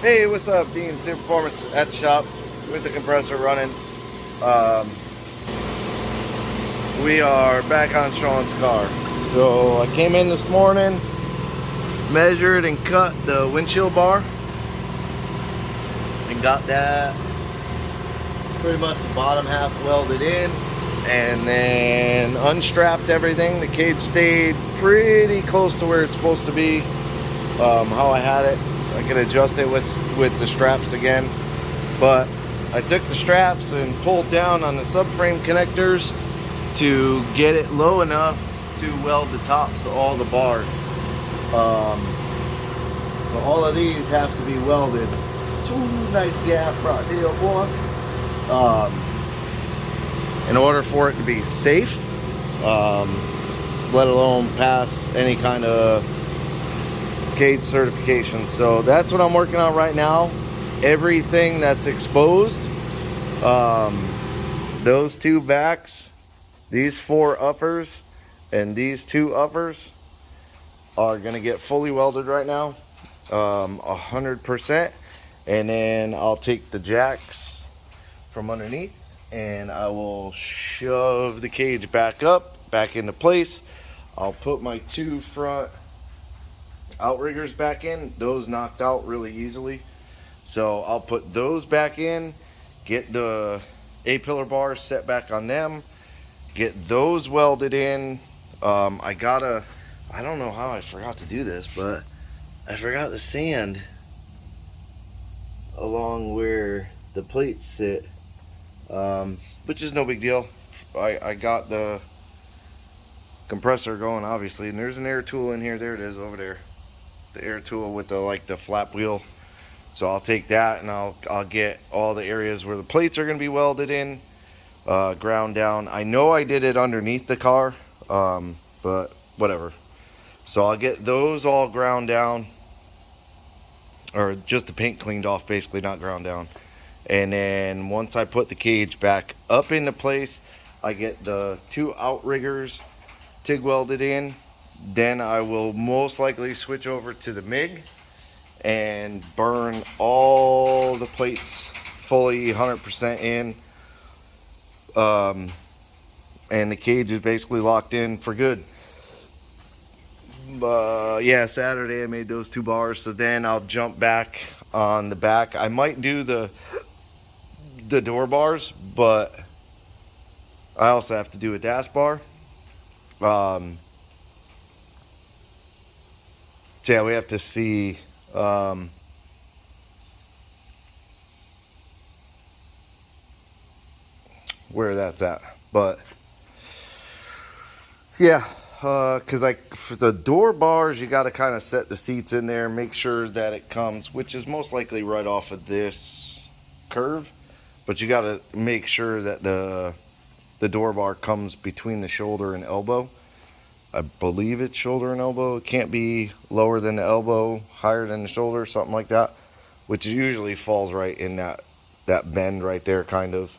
Hey, what's up? Dean, Super Performance at the shop with the compressor running. Um, we are back on Sean's car. So I came in this morning, measured and cut the windshield bar, and got that pretty much the bottom half welded in, and then unstrapped everything. The cage stayed pretty close to where it's supposed to be, how I had it. I can adjust it with the straps again, but I took the straps and pulled down on the subframe connectors to get it low enough to weld the tops of all the bars. So all of these have to be welded. Nice gap, right deal, boy. In order for it to be safe, let alone pass any kind of cage certification. So that's what I'm working on right now. Everything that's exposed, those two backs, these four uppers, and these two uppers are gonna get fully welded right now, 100%. And then I'll take the jacks from underneath and I will shove the cage back into place. I'll put my two front outriggers back in. Those knocked out really easily, so I'll put those back in, get the A-pillar bars set back on them, get those welded in. I don't know how I forgot to do this, but I forgot to sand along where the plates sit, which is no big deal. I got the compressor going, obviously, and there's an air tool in here. There it is over there, the air tool with the flap wheel. So I'll take that and I'll get all the areas where the plates are going to be welded in, ground down. I know I did it underneath the car, but whatever. So I'll get those all ground down, or just the paint cleaned off, basically, not ground down. And then once I put the cage back up into place, I get the two outriggers TIG welded in. Then I will most likely switch over to the MIG and burn all the plates fully 100% in. And the cage is basically locked in for good. Yeah, Saturday I made those two bars, so then I'll jump back on the back. I might do the door bars, but I also have to do a dash bar. So yeah, we have to see where that's at, but yeah, because for the door bars, you got to kind of set the seats in there, make sure that it comes, which is most likely right off of this curve, but you got to make sure that the door bar comes between the shoulder and elbow. I believe it's shoulder and elbow. It can't be lower than the elbow, higher than the shoulder, something like that, which usually falls right in that bend right there, kind of.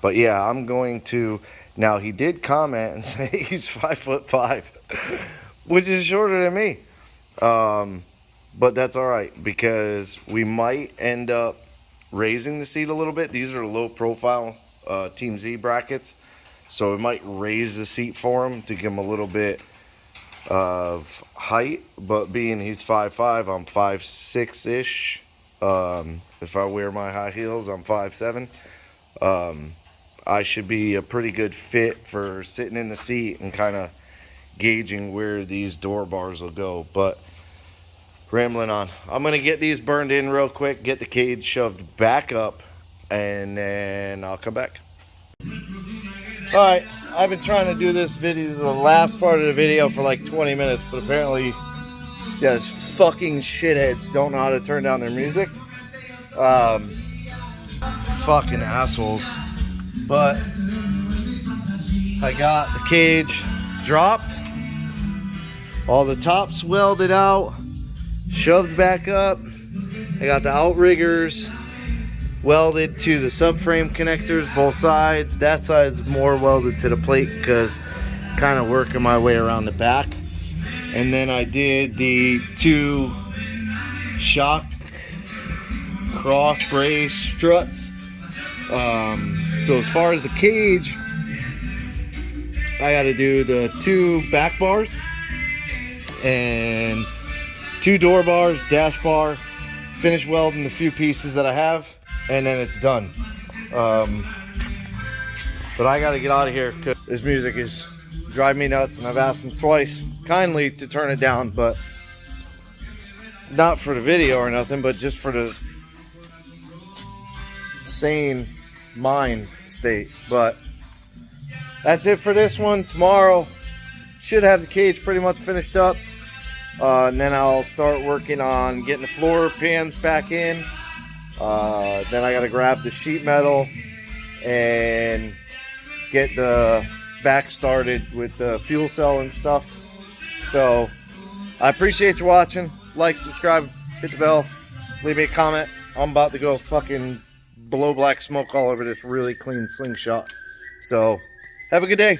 But yeah, I'm going to. Now, he did comment and say he's 5'5", which is shorter than me. But that's all right, because we might end up raising the seat a little bit. These are low profile Team Z brackets, so we might raise the seat for him to give him a little bit of height. But being he's 5'5", I'm 5'6"-ish. If I wear my high heels, I'm 5'7". I should be a pretty good fit for sitting in the seat and kind of gauging where these door bars will go. But rambling on, I'm going to get these burned in real quick, get the cage shoved back up, and then I'll come back. Alright, I've been trying to do this video, the last part of the video, for like 20 minutes, but apparently, yeah, these fucking shitheads don't know how to turn down their music. Fucking assholes. But I got the cage dropped, all the tops welded out, shoved back up. I got the outriggers welded to the subframe connectors, both sides. That side's more welded to the plate because kind of working my way around the back. And then I did the two shock cross brace struts. So as far as the cage, I got to do the 2 back bars and 2 door bars, dash bar, finish welding the few pieces that I have, and then it's done. But I got to get out of here because this music is driving me nuts, and I've asked him twice kindly to turn it down, but not for the video or nothing, but just for the sane mind state. But that's it for this one. Tomorrow should have the cage pretty much finished up, and then I'll start working on getting the floor pans back in. Then I got to grab the sheet metal and get the back started with the fuel cell and stuff. So I appreciate you watching. Like, subscribe, hit the bell, leave me a comment. I'm about to go fucking blow black smoke all over this really clean slingshot. So have a good day.